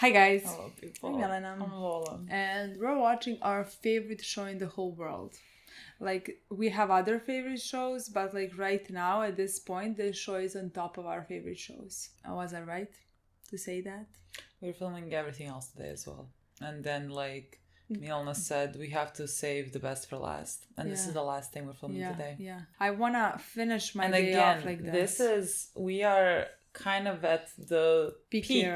Hi guys. Hello people. I'm Milena. I'm Lola. And we're watching our favorite show in the whole world. Like, we have other favorite shows, but like right now at this point, this show is on top of our favorite shows. Was I right to say that? We're filming everything else today as well. And then like Milena said, we have to save the best for last. And this is the last thing we're filming today. Yeah. I wanna finish my and day again, off like this. We are kind of at the peak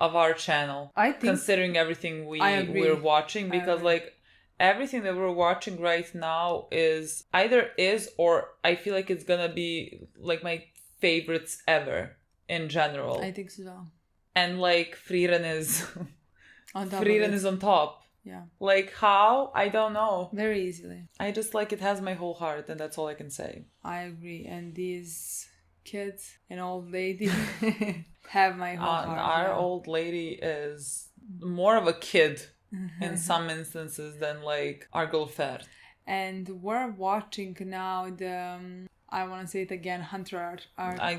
of our channel. I think, considering everything we're watching, because like everything that we're watching right now is or I feel like it's gonna be like my favorites ever in general. I think so. And like Frieren is is on top. Yeah. Like how? I don't know. Very easily. I just like it has my whole heart, and that's all I can say. I agree. And these kids and old lady have my whole heart. Our old lady is more of a kid in some instances than like our girl Fer. And we're watching now the I want to say it again, Hunter art.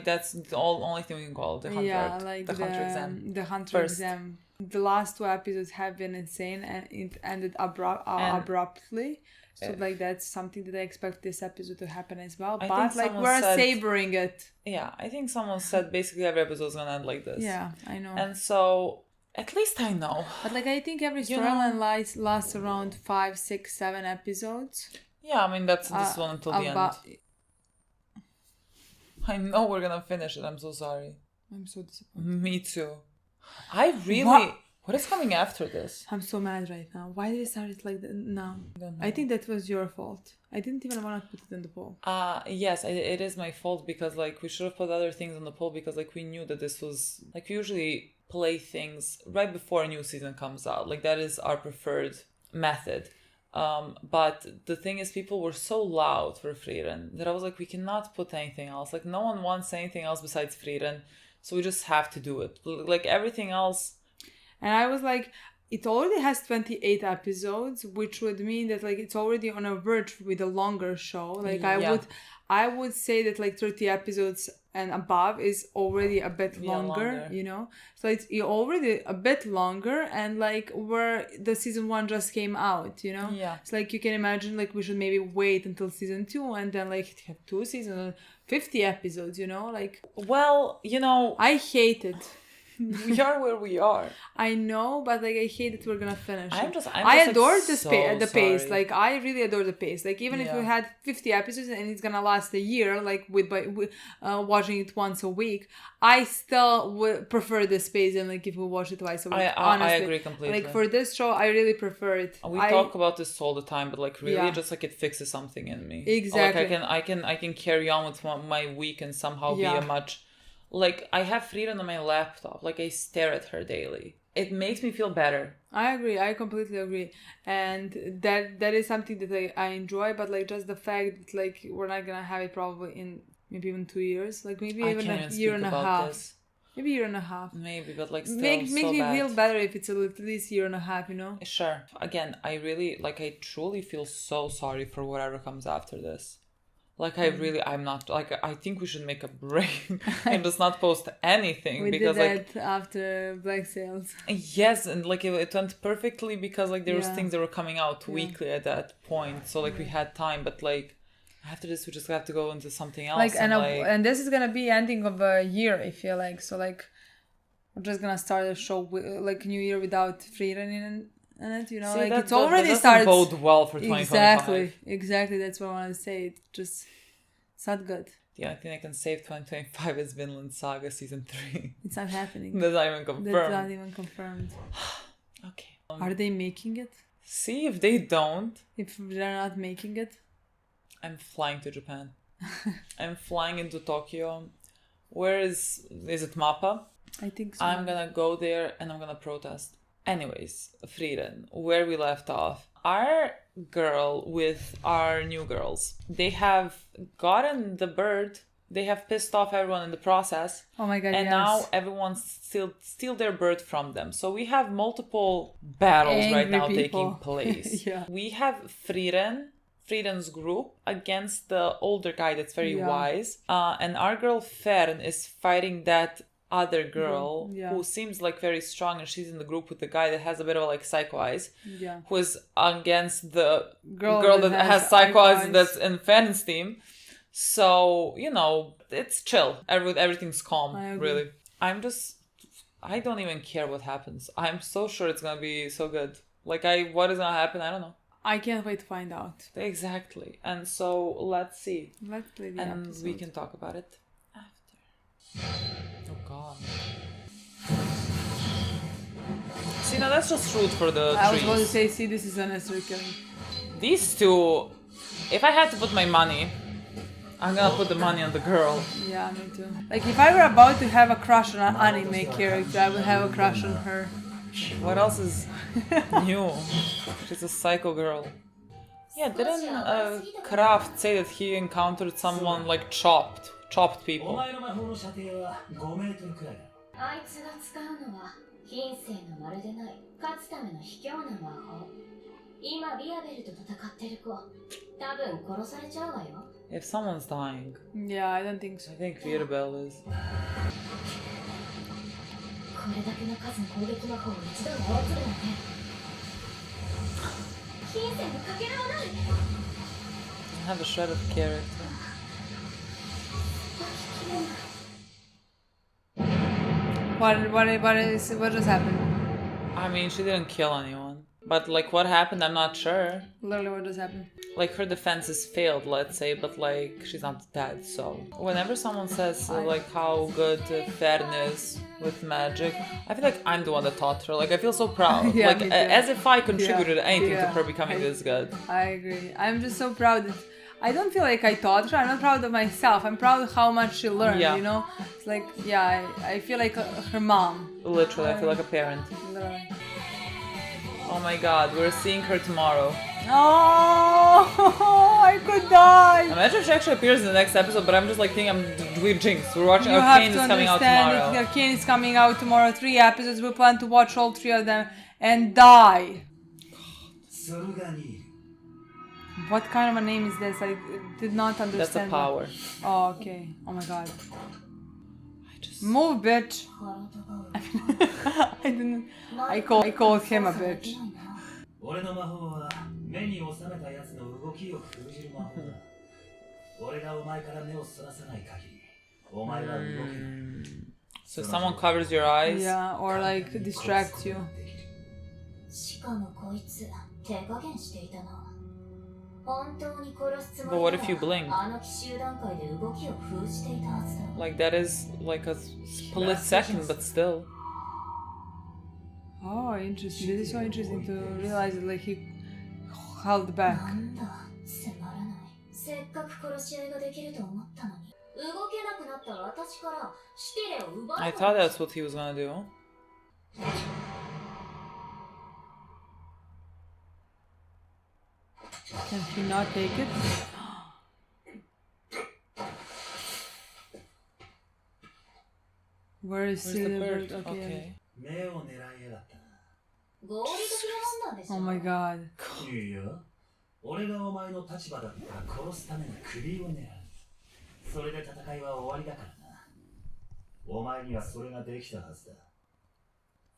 That's the only thing we can call it, the Hunter art. Like the Hunter exam. The Hunter exam. The last 2 episodes have been insane, and it ended abruptly. So like that's something that I expect this episode to happen as well. But like we're savoring it. Yeah, I think someone said basically every episode is gonna end like this. Yeah, I know. And so at least I know. But like I think every storyline lasts around 5, 6, 7 episodes. Yeah, I mean that's this one until the end. I know we're gonna finish it. I'm so sorry. I'm so disappointed. Me too. I really... What is coming after this? I'm so mad right now. Why did it start it like that now? I think that was your fault. I didn't even want to put it in the poll. Yes, it is my fault because like we should have put other things on the poll because like we knew that this was... Like we usually play things right before a new season comes out. Like that is our preferred method. But the thing is people were so loud for Frieren that I was like, we cannot put anything else. Like no one wants anything else besides Frieren. So we just have to do it. Like everything else. And I was like, it already has 28 episodes, which would mean that like it's already on a verge with a longer show. Like I would say that like 30 episodes and above is already a bit longer, you know? So it's already a bit longer, and like where the season 1 just came out, you know? Yeah. It's like you can imagine like we should maybe wait until season 2 and then like have 2 seasons, 50 episodes, you know? Like, well, you know, I hate it. We are where we are. I know, but like I hate that we're gonna finish. I adore the pace. Like I really adore the pace. Like even if we had 50 episodes and it's gonna last a year, like with watching it once a week, I still would prefer this pace than like if we watch it twice a week. Honestly, I agree completely. Like for this show, I really prefer it. We talk about this all the time, but like really, just like it fixes something in me. Exactly. Like I can carry on with my week and somehow be a much. Like, I have Frieren on my laptop. Like, I stare at her daily. It makes me feel better. I agree. I completely agree. And that is something that I enjoy. But, like, just the fact that, like, we're not going to have it probably in maybe even 2 years. Like, maybe even a year and a half. Maybe a year and a half. Maybe, but, like, still Makes me feel better if it's at least a year and a half, you know? Sure. Again, I truly feel so sorry for whatever comes after this. Like, I'm not, like, I think we should make a break and just not post anything. We because did that after Black Sails. Yes, and, like, it went perfectly because, like, there was things that were coming out weekly at that point. So, like, we had time, but, like, after this, we just have to go into something else. Like, and this is gonna be ending of a year, I feel like. So, like, we're just gonna start a show, like, New Year without Frieren in it, you know? See, like, it's already started. Bode well for 2025. Exactly. That's what I want to say. It's not good. The only thing I can save 2025 is Vinland Saga season 3. It's not happening. That's not even confirmed. Okay. Are they making it? See, if they don't. If they're not making it. I'm flying to Japan. I'm flying into Tokyo. Where is it Mappa? I think so. I'm gonna go there and I'm gonna protest. Anyways, Frieren, where we left off. Our girl with our new girls, they have gotten the bird. They have pissed off everyone in the process. Oh my god, and now everyone's steal their bird from them. So we have multiple battles right now taking place. We have Frieren's group against the older guy that's very wise. And our girl Fern is fighting that other girl who seems like very strong, and she's in the group with the guy that has a bit of like psycho eyes, who is against the girl that has psycho eyes that's in Fannon's team. So, you know, it's chill. Everything's calm, really. I don't even care what happens. I'm so sure it's gonna be so good. Like, what is gonna happen, I don't know. I can't wait to find out. Exactly. And so, let's see. Let's play the episode. And we can talk about it after. Oh, God. See, now that's just rude for the I trees. was going to say, see, this is unnecessary killing. These two, if I had to put my money, I'm gonna put the money on the girl. Yeah, me too. Like, if I were about to have a crush on an anime character, I would have a crush on her. What else is new? She's a psycho girl. Yeah, didn't Kraft say that he encountered someone like chopped people? If someone's dying. Yeah, I don't think so. I think Frieren is. I have a shred of character. What just happened? I mean, she didn't kill anyone. But, like, what happened, I'm not sure. Literally, what just happened? Like, her defenses failed, let's say, but, like, she's not dead, so... Whenever someone says, like, how good Frieren is with magic, I feel like I'm the one that taught her. Like, I feel so proud. Yeah, like, as if I contributed anything to her becoming this good. I agree. I'm just so proud that... I don't feel like I taught her. I'm not proud of myself. I'm proud of how much she learned, you know? It's like, I feel like her mom. Literally, I feel like a parent. Literally. Oh my god, we're seeing her tomorrow. Oh, I could die. Imagine if she actually appears in the next episode, but I'm just like thinking we're jinxed. We're watching Arcane is coming out tomorrow. Arcane is coming out tomorrow. 3 episodes. We plan to watch all 3 of them and die. What kind of a name is this? I did not understand. That's a power. Oh, okay. Oh my god. Move, bitch. I didn't. I called him a bitch. So someone covers your eyes? Yeah, or like distracts you. But what if you blink? Like that is like a split second, but still. Oh, interesting. This is so interesting to realize that like he held back. I thought that's what he was gonna do. Can he not take it? Where is the bird? Okay. Oh my god. 俺がお前の立場だったら殺すための首を狙う。それで戦いは終わりだからな。お前にはそれができたはずだ。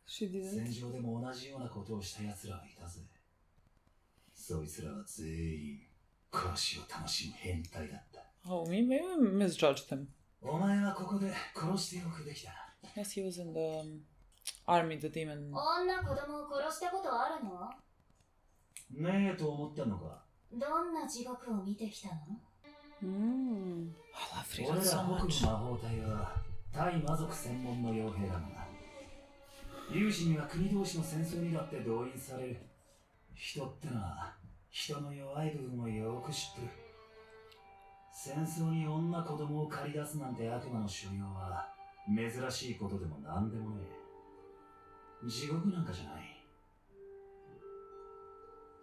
戦場でも同じようなことをした奴らはいたぜ。そいつらは全員殺しを楽しむ変態だった。Oh, maybe we misjudged him. お前はここで殺しておくべきだ。Yes, he was in the army, the demon. 女子供を殺したことあるの？ねえと思ったのか。どんな地獄を見てきたの？俺ら北部魔法隊は対魔族専門の傭兵だが、有志には国同士の戦争にだって動員される。人ってのは人の弱い部分をよく知ってる。戦争に女子供を駆り出すなんて悪魔の所業は珍しいことでも何でもねえ。地獄なんかじゃない。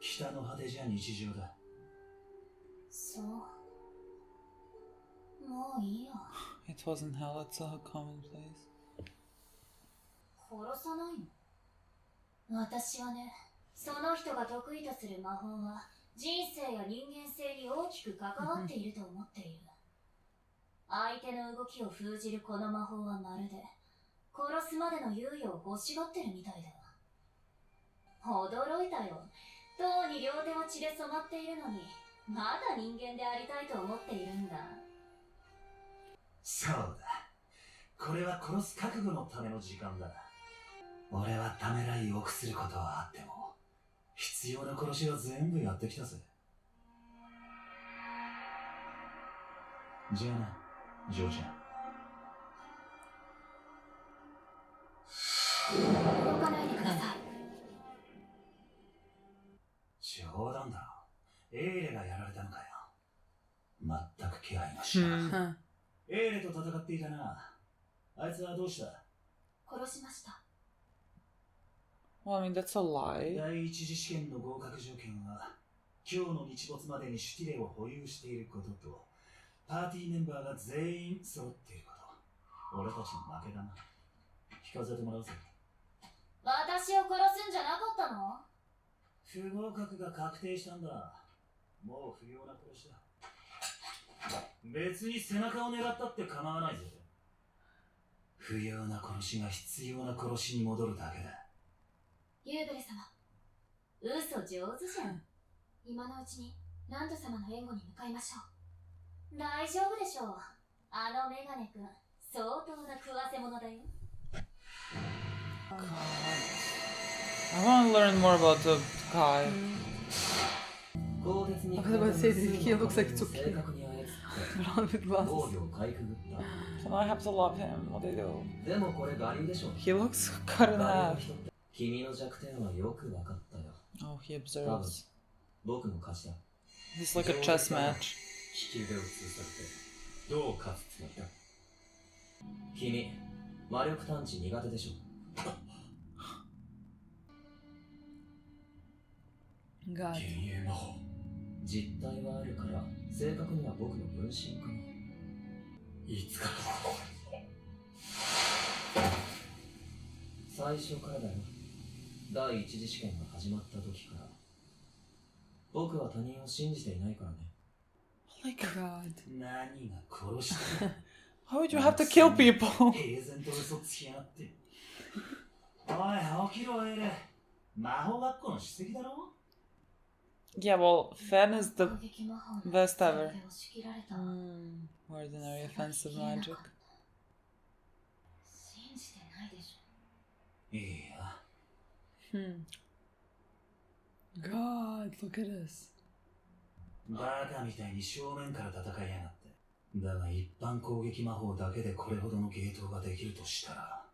北の果てじゃ日常だ。そう。もういいよ。It wasn't hell, it's a commonplace. 殺さないの？私はね、その人が得意とする魔法は人生や人間性に大きく関わっていると思っている。相手の動きを封じるこの魔法はまるで殺すまでの猶予を欲しがってるみたいだ。驚いたよ。とうに両手は血で染まっているのに、まだ人間でありたいと思っているんだ。そうだ。これは殺す覚悟のための時間だ。俺はためらい臆することはあっても、必要な殺しは全部やってきたぜ。じゃあな、ジョーちゃん。動かないでください。冗談だろ。エーレがやられたのかよ。全く気配がしなかった。エーレと戦っていたな。あいつはどうした？殺しました。Well, I mean, that's a lie. 第一次試験の合格条件は、今日の日没までにシュティレを保有していることと、パーティーメンバーが全員揃っていること。俺たちの負けだな。聞かせてもらうぜ。私を殺すんじゃなかったの？不合格が確定したんだ。もう不要な殺しだ。別に背中を狙ったって構わないぜ。不要な殺しが必要な殺しに戻るだけだ。ユーブレ様、嘘上手じゃん。今のうちにランド様の援護に向かいましょう。大丈夫でしょう。あのメガネ君、相当な食わせ者だよ。God. I want to learn more about the guy. I was about to say that he looks like it's okay. Around with glasses. So now I have to love him. What do I do? He looks cut in half. Oh, he observes. It's like a chess match. 君、魔力探知苦手でしょ。God. 幻影魔法。実体はあるから、正確には僕の分身かな。いつから最初からだよ。第一次試験が始まった時から。僕は他人を信じていないからね。Like God. 何が殺した？ Why would you have to kill people? 平然と嘘つきやがって。おい、起きろ、エレ。魔法学校の首席だろ？ Yeah, well, Fen is the best ever. Ordinary offensive magic. 信じてないでしょ。いいや。God, look at us. バカみたいに正面から戦いやがって。だが一般攻撃魔法だけでこれほどの芸当ができるとしたら、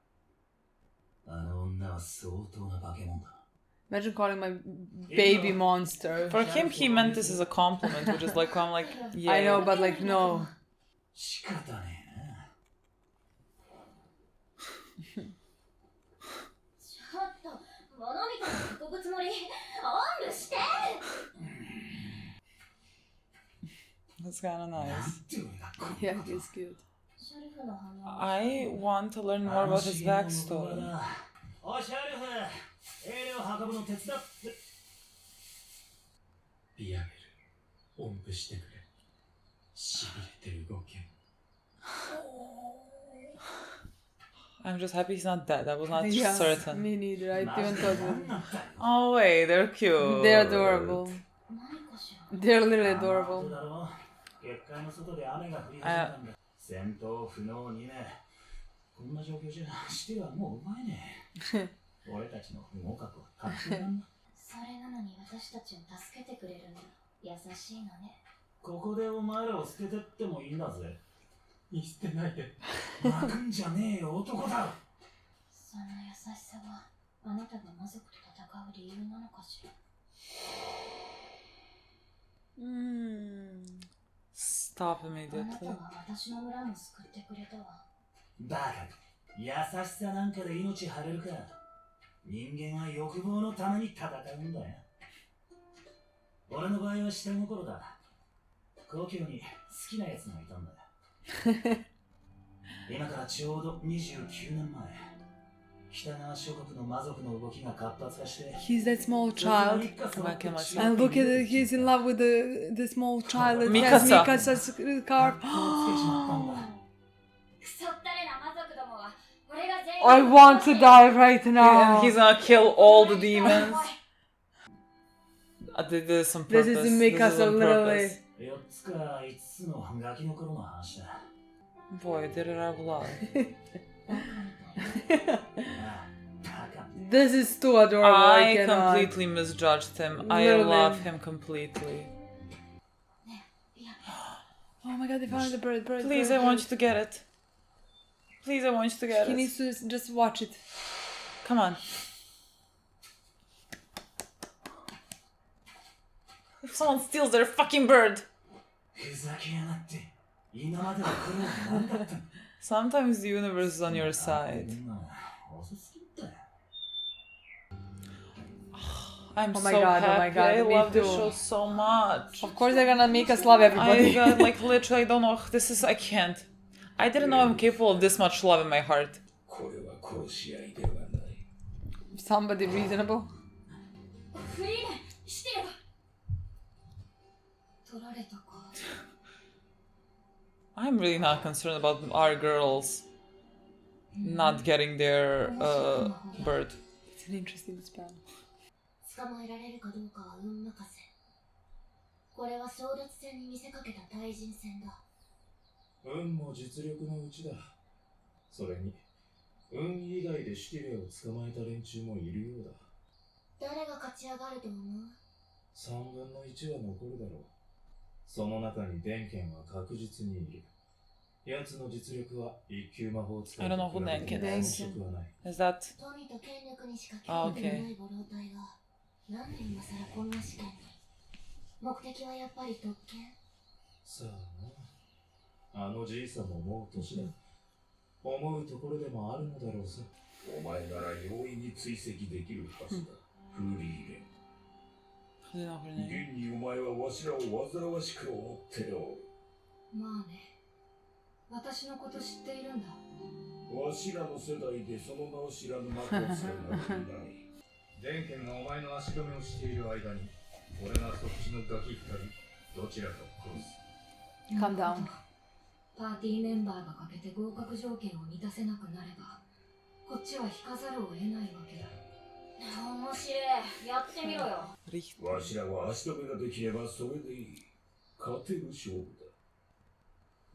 あの女は相当な化け物だ。Imagine calling my baby monster. For him, he meant this as a compliment, which is like, I'm like, yeah. I know, but like, no. 仕方ねえな。ちょっと、物見たの運ぶつもり、おんぶして。That's kind of nice. Yeah, he's cute. I want to learn more about his backstory. おい、シャルフ、エレを運ぶの手伝って。ビアベル、おんぶしてくれ。しびれて動け。I'm just happy he's not dead. I was not Yeah, certain. me neither. I even thought Oh wait, they're cute. they're adorable. They're literally adorable. 結界の外で雨が降り始めたんだ。戦闘不能2名。こんな状況じゃしてはもううまいね。俺たちの不合格は確定なんだ。それなのに私たちを助けてくれるんだ。優しいのね。ここでお前らを捨ててってもいいんだぜ。見捨てないで。泣くんじゃねえよ、男だ。その優しさはあなたが魔族と戦う理由なのかしら。Stop あな immediately. たは私の村も救ってくれたわ。バカ。優しさなんかで命張れるか。人間は欲望のために戦うんだよ。俺の場合は下心だ。故郷に好きなやつがいたんだ。今からちょうど29年前。北側諸国の魔族の動きが活発化して。He's that small child. And look at it, he's in love with the small child that has Mikasa's scarf. I want to die right now. And he's gonna kill all the demons. This is some purpose. This is to make us a literally. Boy, did it have love. This is too adorable. I completely misjudged him. Literally. I love him completely. Oh my god, they found the bird. Please, I want you to get it. Please, I want you to get it. He needs to just watch it. Come on. If someone steals their fucking bird. Sometimes the universe is on your side. I'm Oh my so god, happy. oh my god, I me love this too. show so much. Of course they're gonna make us love everybody. I got, like, literally, I don't know. This is, I can't. I didn't know I'm capable of this much love in my heart. Somebody reasonable. I'm really not concerned about our girls not getting their bird. It's an interesting spell. 捕まえられるかどうかは運任せ。これは争奪戦に見せかけた対人戦だ。運も実力のうちだ。それに運以外でシティレを捕まえた連中もいるようだ。誰が勝ち上がると思う ?3分の1は残るだろう。その中に電剣は確実にいる。奴の実力は一級魔法使い。I don't know who Denken is. Is that? 富と権力にしか興味のないご老体が、なんで今更こんな試験に。目的はやっぱり特権。さあな。あのじいさんももう年だ。思うところでもあるのだろうさ。お前なら容易に追跡できるはずだ。フリーレン。現にお前はわしらを煩わしく思ってよ。まあね。私のこと知っているんだ。わしらの世代でその名を知らぬ魔法使いがいない。電剣がお前の足止めをしている間に、俺がそっちのガキ二人、どちらかを殺す。Calm down. パーティーメンバーがかけて合格条件を満たせなくなれば、こっちは引かざるを得ないわけだ。面白い。やってみろよ。わしらは足止めができればそれでいい。勝てる勝負だ。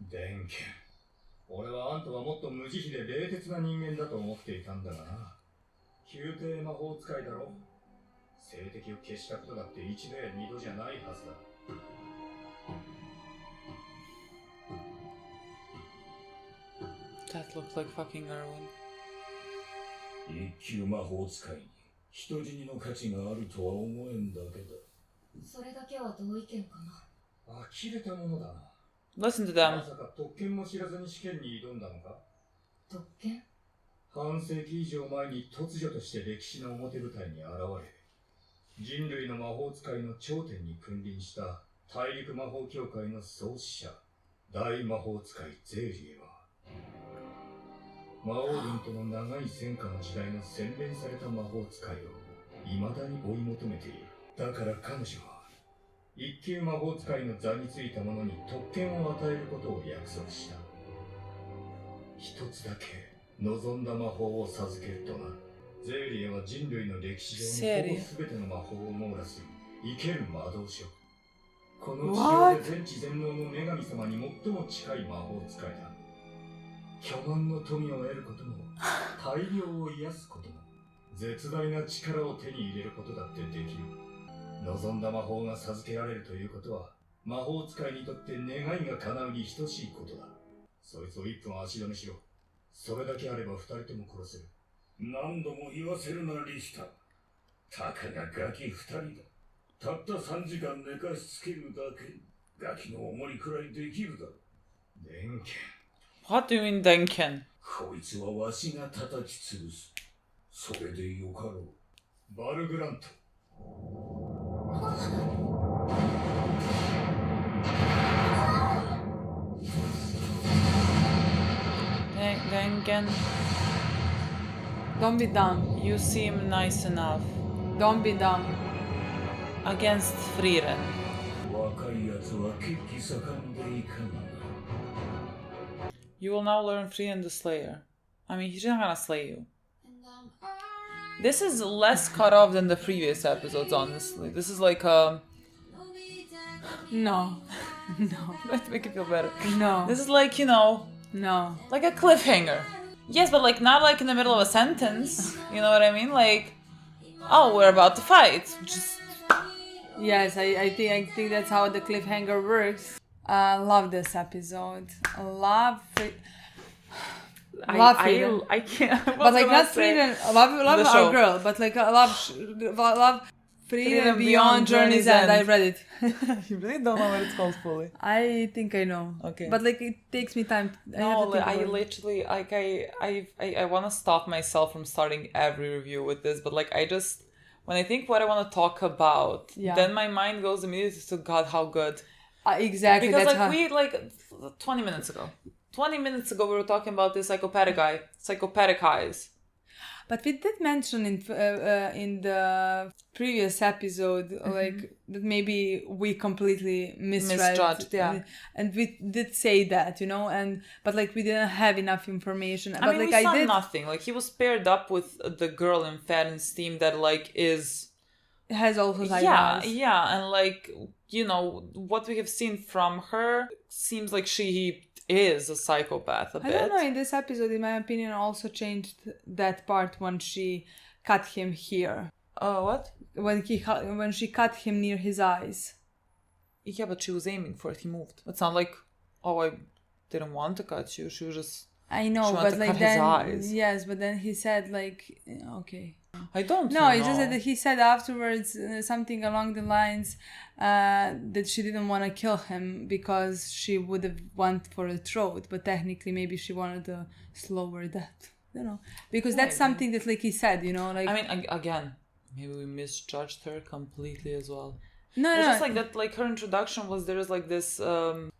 電剣。俺はあんたはもっと無慈悲で冷徹な人間だと思っていたんだがな。宮廷魔法使いだろ。政敵を消したことだって一度や二度じゃないはずだ。That looks like fucking Erwin. 一級魔法使いに人死にの価値があるとは思えんだけだ。それだけは同意見かな。呆れたものだな。Listen to them. まさか特権も知らずに試験に挑んだのか？特権？半世紀以上前に突如として歴史の表舞台に現れ、人類の魔法使いの頂点に君臨した大陸魔法協会の創始者、大魔法使いゼーリエは、魔王軍との長い戦火の時代の洗練された魔法使いを未だに追い求めている。だから彼女は、一級魔法使いの座についた者に特権を与えることを約束した。一つだけ望んだ魔法を授けるとな。ゼーリエは人類の歴史上のほぼ全ての魔法を網羅する生ける魔導書。この地上で全知全能の女神様に最も近い魔法使いだ。巨万の富を得ることも、大量を癒すことも、絶大な力を手に入れることだってできる。望んだ魔法が授けられるということは、魔法使いにとって願いが叶うに等しいことだ。そいつを1分足止めしろ。それだけあれば2人とも殺せる。何度も言わせるな、リヒタ。たかがガキ2人だ。たった3時間寝かしつけるだけ。ガキの重りくらいできるだろ。電剣。What do you mean, Denken? こいつはわしが叩き潰す。それでよかろう。バルグラント。Denken, Don't be dumb. you seem nice enough. Don't be dumb. Against Frieren. 若いやつは血気盛んでいかんな。 You will now learn Frieren the Slayer. I mean, he's not gonna slay you. This is less cut off than the previous episodes, honestly. This is like a... No. Let's make it feel better. No. This is like, you know... No. Like a cliffhanger. Yes, but like not like in the middle of a sentence. You know what I mean? Like, oh, we're about to fight. Just... Yes, I think that's how the cliffhanger works. Love this episode. Love Frieren. I can't. But like not Frieren. Love our girl, but like love Frieren Beyond Journey's End. I read it. You really don't know what it's called fully. I think I know. Okay. But like it takes me time. I literally like I want to stop myself from starting every review with this, but like I just when I think what I want to talk about, then my mind goes immediately to God, how good. Exactly. Because like we like 20 minutes ago we were talking about this psychopathic eyes. But we did mention in the previous episode like that maybe we completely misjudged, and we did say that, you know, but like we didn't have enough information. I but mean, like we saw nothing. Like he was paired up with the girl in Fieren's team that like has also and like, you know, what we have seen from her seems like she is a psychopath a bit. I don't know, in this episode, in my opinion, also changed that part when she cut him here. What? When she cut him near his eyes. Yeah, but she was aiming for it. He moved. It's not like, oh, I didn't want to cut you. She was just... I know, but like then... His eyes. Yes, but then he said like, okay... I don't know. No, it's just that he said afterwards something along the lines that she didn't want to kill him because she would have went for a throat, but technically maybe she wanted a slower death. You know, because that's something that like he said, you know, like... I mean, again, maybe we misjudged her completely as well. No. Just like that, like her introduction was there is like this,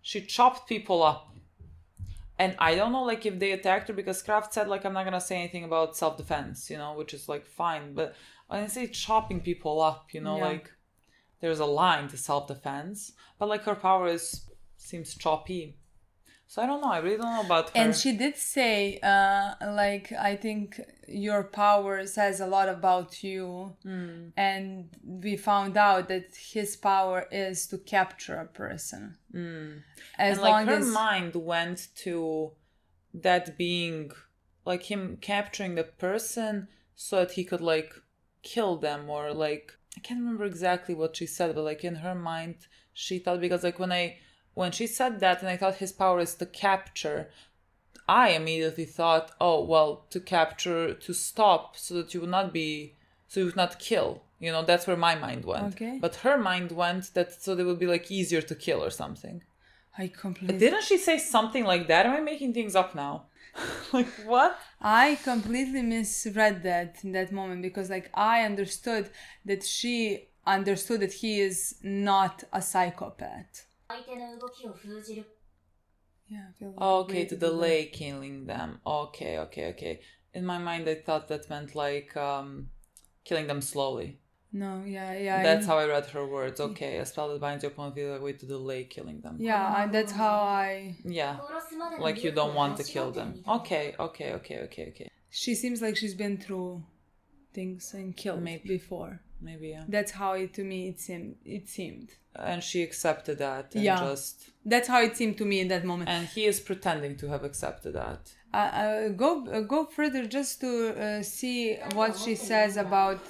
she chopped people up. And I don't know, like, if they attacked her, because Kraft said, like, I'm not gonna say anything about self-defense, you know, which is, like, fine. But when I say chopping people up, you know, like, there's a line to self-defense. But, like, her power seems choppy. So I don't know. I really don't know about her. And she did say, like, I think your power says a lot about you. And we found out that his power is to capture a person. As and like long her as... mind went to that being, like him capturing the person so that he could like kill them, or like, I can't remember exactly what she said, but like in her mind she thought, because like when she said that and I thought his power is to capture, I immediately thought, oh well, to capture, to stop, so that you would not kill. You know, that's where my mind went. Okay. But her mind went that so they would be like easier to kill or something. I completely... Didn't she say something like that? Am I making things up now? Like, what? I completely misread that in that moment, because like I understood that she understood that he is not a psychopath. Yeah. Okay, to delay killing them. Okay. In my mind, I thought that meant like killing them slowly. No, yeah. That's how I read her words. Okay, a spell that binds your opponent with a way to delay killing them. Yeah, that's how I... Yeah, like you don't want to kill them. Okay. She seems like she's been through things and killed before. Maybe, yeah. That's how it seemed. And she accepted that. And just... That's how it seemed to me in that moment. And he is pretending to have accepted that. Go further just to see what he says about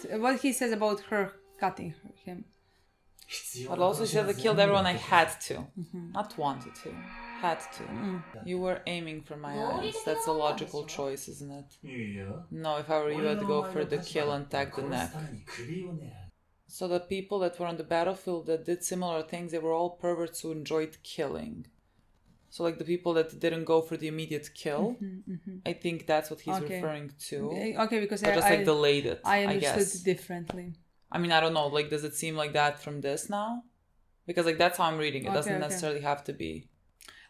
her cutting him. But also she said I killed everyone I had to. Not wanted to. Had to. You were aiming for my eyes. That's a logical choice, isn't it? No, if I were you, I'd go for the kill and tag the neck. So the people that were on the battlefield that did similar things, they were all perverts who enjoyed killing. So like the people that didn't go for the immediate kill, I think that's what he's referring to. Okay, because I just like delayed it. I understood it differently. I mean, I don't know. Like, does it seem like that from this now? Because like that's how I'm reading it. It doesn't necessarily have to be.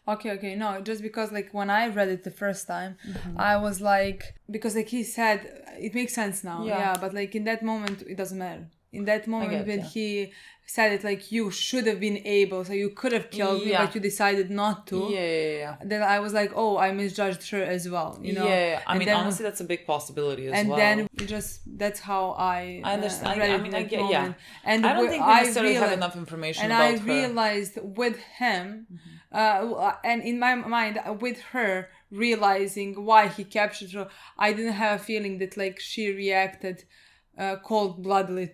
Okay. No, just because like when I read it the first time, I was like, because like he said, it makes sense now. Yeah, but like in that moment, it doesn't matter. in that moment when he said it, like, you should have been able, so you could have killed me, but you decided not to. Then I was like, oh, I misjudged her as well, you know. I mean, honestly, that's a big possibility as well. And then that's how I understand. read I it mean, in I that get, moment. And I don't think we necessarily have enough information about her. And I realized with him, and in my mind, with her realizing why he captured her, I didn't have a feeling that, like, she reacted cold-bloodedly.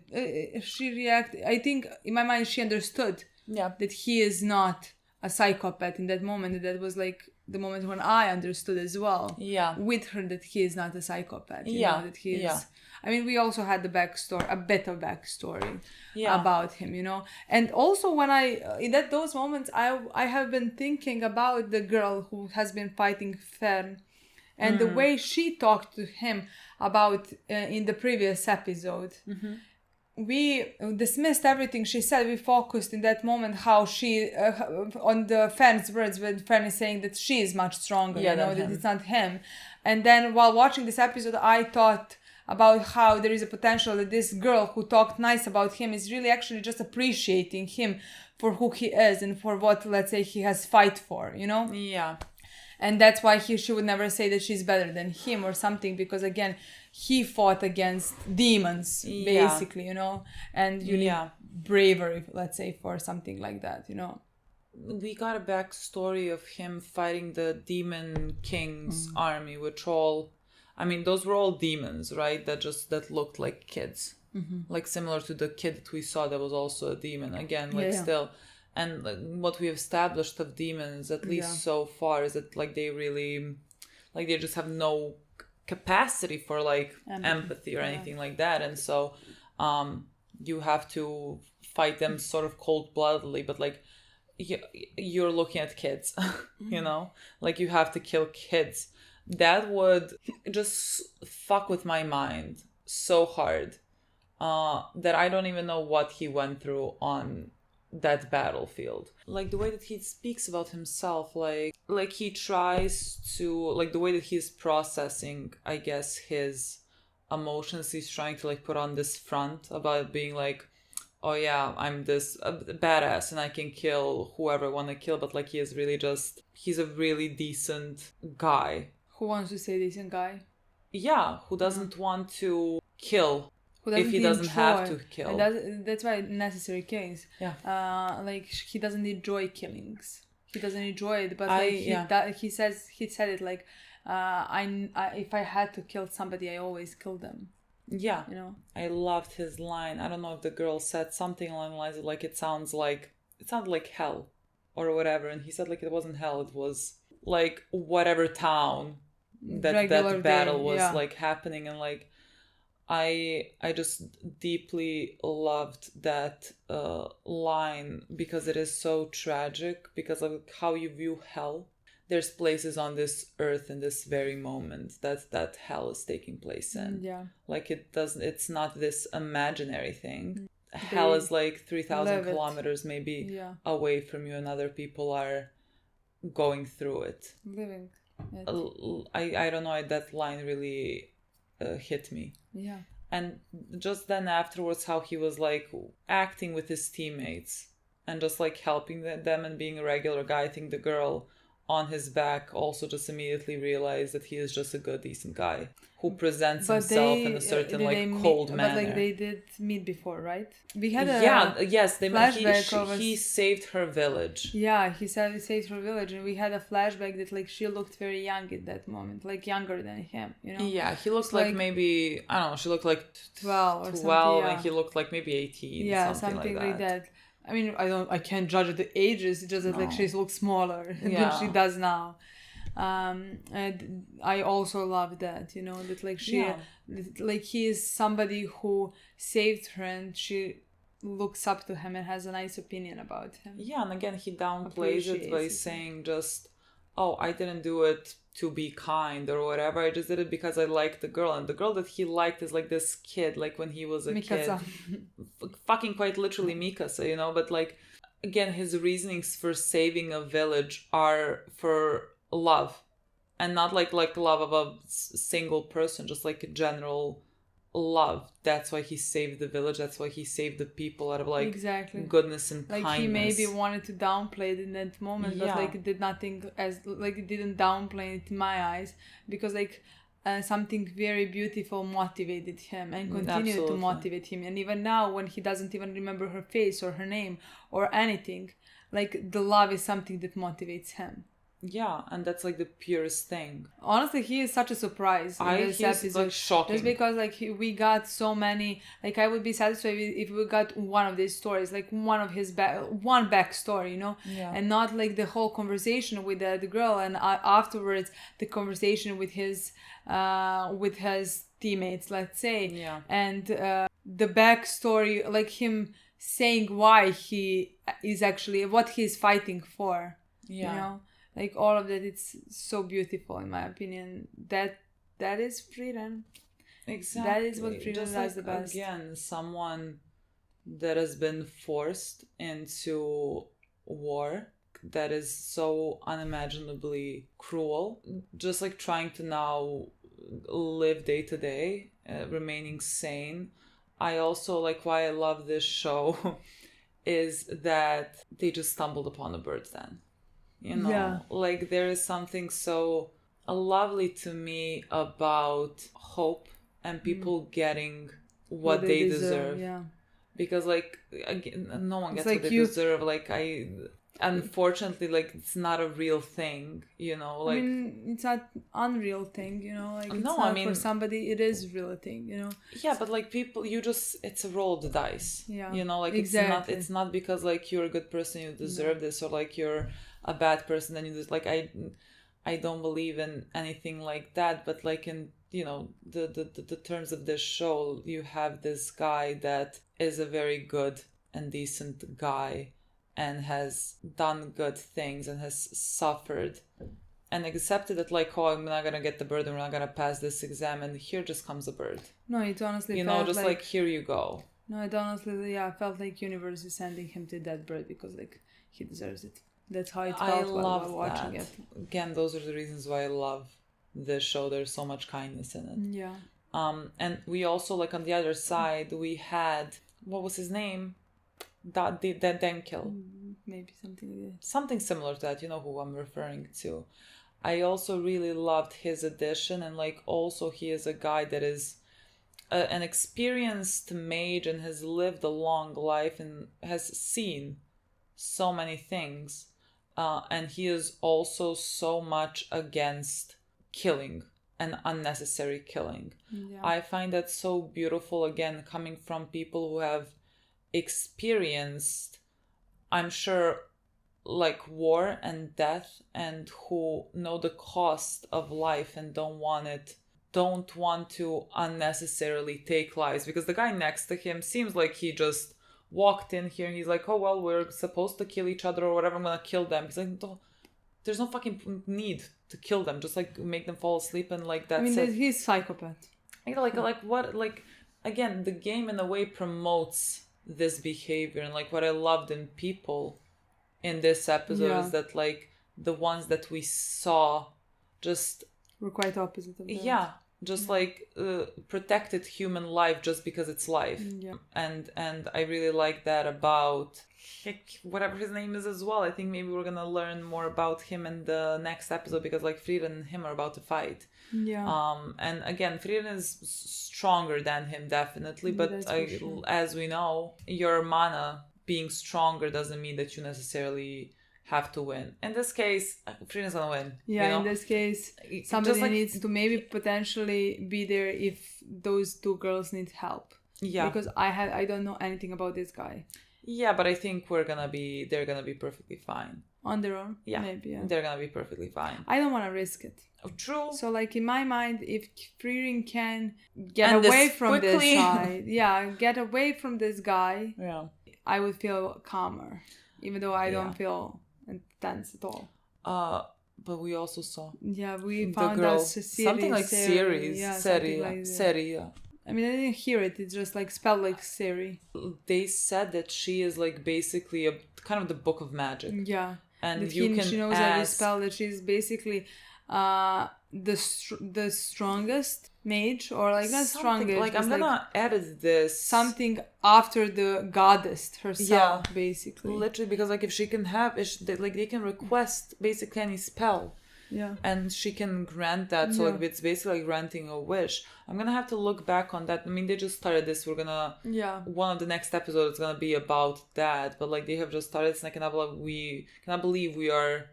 She reacted, I think in my mind she understood that he is not a psychopath in that moment. That was like the moment when I understood as well with her that he is not a psychopath. You know, that he is. I mean, we also had a bit of backstory about him, you know. And also when in those moments, I have been thinking about the girl who has been fighting Frieren, and the way she talked to him about in the previous episode. We dismissed everything she said. We focused in that moment how she on the Frieren's words, when Frieren is saying that she is much stronger, you know, that it's not him. And then while watching this episode, I thought about how there is a potential that this girl who talked nice about him is really actually just appreciating him for who he is and for what, let's say, he has fight for, you know? And that's why she would never say that she's better than him or something, because again, he fought against demons, basically, you know? And you need bravery, let's say, for something like that, you know? We got a backstory of him fighting the Demon King's army, which those were all demons, right? That looked like kids. Like similar to the kid that we saw that was also a demon. Again, still. And what we have established of demons, at least so far, is that like they really, like they just have no capacity for like empathy or anything like that. And so you have to fight them sort of cold-bloodedly, but like you're looking at kids, you know? Like you have to kill kids. That would just fuck with my mind so hard that I don't even know what he went through on that battlefield. Like the way that he speaks about himself, like he tries to, like the way that he's processing, I guess, his emotions. He's trying to like put on this front about being like, oh yeah, I'm this badass and I can kill whoever I want to kill, but like he's a really decent guy. Who wants to say decent guy? Yeah, who doesn't want to kill if he doesn't have to kill. That's why necessary killings. Like he doesn't enjoy killings. He doesn't enjoy it, but he said it like, if I had to kill somebody, I always kill them. Yeah, you know. I loved his line. I don't know if the girl said something along the lines of like it sounded like hell or whatever, and he said like it wasn't hell, it was like whatever town that battle was like happening. And like I just deeply loved that line because it is so tragic, because of how you view hell. There's places on this earth in this very moment that hell is taking place in. Like it's not this imaginary thing. Hell is like 3,000 kilometers maybe away from you, and other people are going through it. Living it. I don't know, that line really hit me. Yeah. And just then afterwards, how he was like acting with his teammates and just like helping them and being a regular guy. I think the girl on his back also just immediately realized that he is just a good, decent guy who presents himself in a certain cold manner. But like they did meet before, right? We had he saved her village. Yeah, he said he saved her village, and we had a flashback that like she looked very young at that moment, like younger than him, you know? Yeah, he looked like maybe, I don't know, she looked like 12 or something, and he looked like maybe 18. Yeah, something like that. I mean, I can't judge the ages, it's just that like she looks smaller than she does now. And I also love that, you know, that like like he is somebody who saved her and she looks up to him and has a nice opinion about him. Yeah, and again, he downplays it by saying just, oh, I didn't do it to be kind or whatever. I just did it because I liked the girl. And the girl that he liked is like this kid, like when he was a Mikasa. kid. Fucking quite literally Mikasa, you know? But like, again, his reasonings for saving a village are for love. And not like love of a single person, just like a general love. That's why he saved the village. That's why he saved the people out of like exactly goodness and like kindness. he maybe wanted to downplay it in that moment, but like did nothing as like it didn't downplay it in my eyes, because like something very beautiful motivated him and continued to motivate him. And even now, when he doesn't even remember her face or her name or anything, like the love is something that motivates him. Yeah, and that's like the purest thing. Honestly, he is such a surprise in this episode. Like shocking. Just because like we got so many. Like I would be satisfied if we got one of these stories, like one of his one backstory, you know, and not like the whole conversation with the girl, and afterwards the conversation with his teammates, let's say, and the backstory, like him saying why he is actually what he's fighting for. You know. Like all of that, it's so beautiful in my opinion. That is Frieren. Exactly. That is what Frieren does the best. Again, someone that has been forced into war, that is so unimaginably cruel. Just like trying to now live day to day, remaining sane. I also like why I love this show is that they just stumbled upon the bird's den. You know, like there is something so lovely to me about hope and people getting what they deserve. Yeah. Because like again, no one gets like what they deserve. Like unfortunately, like it's not a real thing. You know, like I mean, it's not unreal thing. You know, like it's no, not I mean, for somebody it is real thing. You know. Yeah, but like people, it's a roll of the dice. Yeah. You know, like exactly. it's not because like you're a good person you deserve this, or like you're a bad person then you just like I don't believe in anything like that, but like in, you know, the terms of this show, you have this guy that is a very good and decent guy and has done good things and has suffered and accepted that like, oh, I'm not gonna get the bird and we're not gonna pass this exam, and here just comes a bird. No, it honestly felt just like here you go. No, it honestly felt like universe is sending him to that bird because like he deserves it. That's how it felt while watching it. Again, those are the reasons why I love this show. There's so much kindness in it. Yeah. And we also, like, on the other side, we had, what was his name? Denil. Maybe something like that. Something similar to that, you know who I'm referring to. I also really loved his addition, and, like, also he is a guy that is an experienced mage and has lived a long life and has seen so many things. And he is also so much against killing and unnecessary killing. Yeah. I find that so beautiful, again, coming from people who have experienced, I'm sure, like war and death, and who know the cost of life and don't want to unnecessarily take lives. Because the guy next to him seems like he just walked in here and he's like, oh well, we're supposed to kill each other or whatever, I'm gonna kill them. He's like, there's no fucking need to kill them, just like make them fall asleep and like that's it. He's psychopath. Like what, like again, the game in a way promotes this behavior, and like what I loved in people in this episode is that like the ones that we saw just were quite opposite of that. Yeah. Just like protected human life just because it's life. Yeah. And I really like that about whatever his name is as well. I think maybe we're gonna learn more about him in the next episode, because like Frieren and him are about to fight. Yeah. And again, Frieren is stronger than him definitely, but as we know, your mana being stronger doesn't mean that you necessarily have to win. In this case, Frieren's gonna win. Yeah, you know? In this case, somebody needs to maybe potentially be there if those two girls need help. Yeah. Because I don't know anything about this guy. Yeah, but I think they're gonna be perfectly fine. On their own? Yeah. Maybe, yeah. They're gonna be perfectly fine. I don't want to risk it. Oh, true. So like in my mind, if Frieren can get away from this side, get away from this guy, I would feel calmer. Even though I don't feel intense at all. But we also saw. Yeah, we found out something like Siri. Siri. I mean, I didn't hear it. It's just like spelled like Siri. They said that she is like basically a kind of the book of magic. Yeah. And she knows every spell. That she's basically the strongest mage, or like not Something, strongest. like I'm gonna edit this. Something after the goddess herself, basically. Literally, because like if she can have, like they can request basically any spell. Yeah. And she can grant that, so like it's basically like granting a wish. I'm gonna have to look back on that. I mean, they just started this. We're gonna one of the next episodes is gonna be about that, but like they have just started, and I cannot believe we are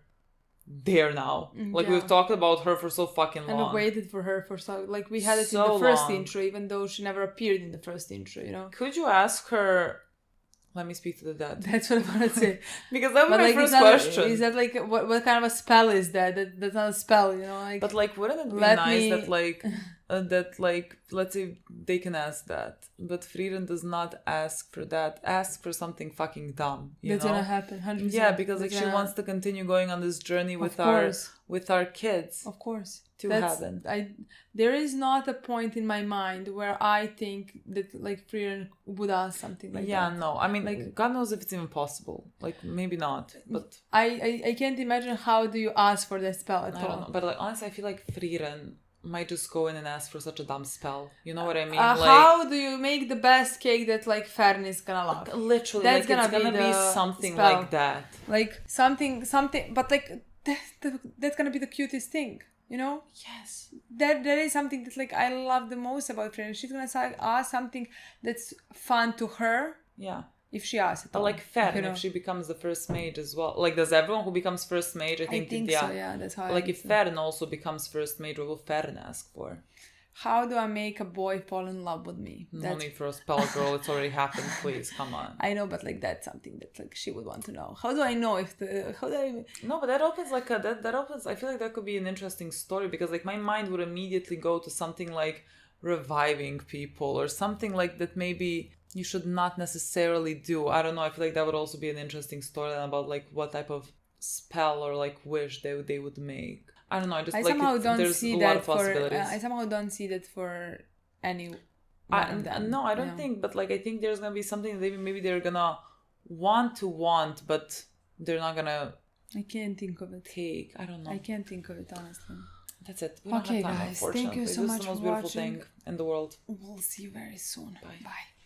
there now. Like we've talked about her for so fucking long. And waited for her for so like we had it in the first intro, even though she never appeared in the first intro, you know. Could you ask her? Let me speak to the dead. That's what I want to say. Because that was my like, first question. Is that like what kind of a spell is that? That's not a spell, you know. Like, but like, wouldn't it be nice that like that like let's say they can ask that, but Frieren does not ask for that. Ask for something fucking dumb. That's gonna happen. 100%. Yeah, because like she wants to continue going on this journey with our kids. Of course. To heaven. There is not a point in my mind where I think that like Frieren would ask something like that. Yeah, no. I mean, like God knows if it's even possible. Like maybe not. But I can't imagine how do you ask for that spell at all. I don't know. But like honestly, I feel like Frieren might just go in and ask for such a dumb spell. You know what I mean? How do you make the best cake that like Frieren is gonna love? Like, literally, that's like, gonna be something spell. like that. Like something, but like that's gonna be the cutest thing. You know? Yes. That is something that like I love the most about Frieren. She's gonna ask something that's fun to her. Yeah. If she asks it. But like Frieren, if she becomes the first mage as well. Like does everyone who becomes first mage? I think so, yeah, that's how like if Frieren also becomes first mage, what will Frieren ask for? How do I make a boy fall in love with me? No need for a spell, girl. It's already happened. Please, come on. I know, but like that's something that like she would want to know. How do I know if No, but that opens like that opens. I feel like that could be an interesting story because like my mind would immediately go to something like reviving people or something like that. Maybe you should not necessarily do. I don't know. I feel like that would also be an interesting story about like what type of spell or like wish they would make. I don't know. I somehow don't see that for any. No, I don't think. But like, I think there's gonna be something that maybe they're gonna want, but they're not gonna. I can't think of it. Take. I don't know. I can't think of it honestly. That's it. Okay, guys. Thank you so much for watching. This is the most beautiful thing in the world. We'll see you very soon. Bye.